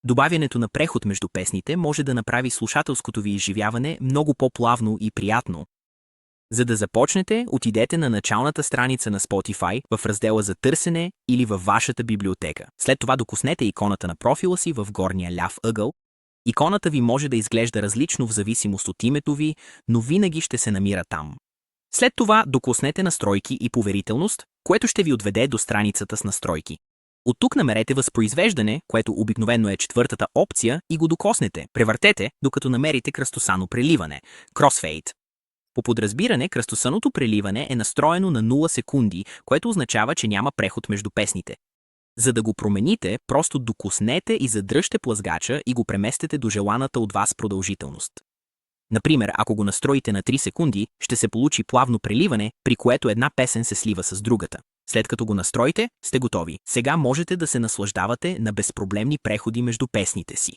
Добавянето на преход между песните може да направи слушателското ви изживяване много по-плавно и приятно. За да започнете, отидете на началната страница на Spotify в раздела за търсене или във вашата библиотека. След това докоснете иконата на профила си в горния ляв ъгъл. Иконата ви може да изглежда различно в зависимост от името ви, но винаги ще се намира там. След това докоснете настройки и поверителност, което ще ви отведе до страницата с настройки. От тук намерете възпроизвеждане, което обикновено е четвъртата опция, и го докоснете. Превъртете, докато намерите кръстосано преливане – Crossfade. По подразбиране, кръстосаното преливане е настроено на 0 секунди, което означава, че няма преход между песните. За да го промените, просто докоснете и задръжте плъзгача и го преместете до желаната от вас продължителност. Например, ако го настроите на 3 секунди, ще се получи плавно преливане, при което една песен се слива с другата. След като го настроите, сте готови. Сега можете да се наслаждавате на безпроблемни преходи между песните си.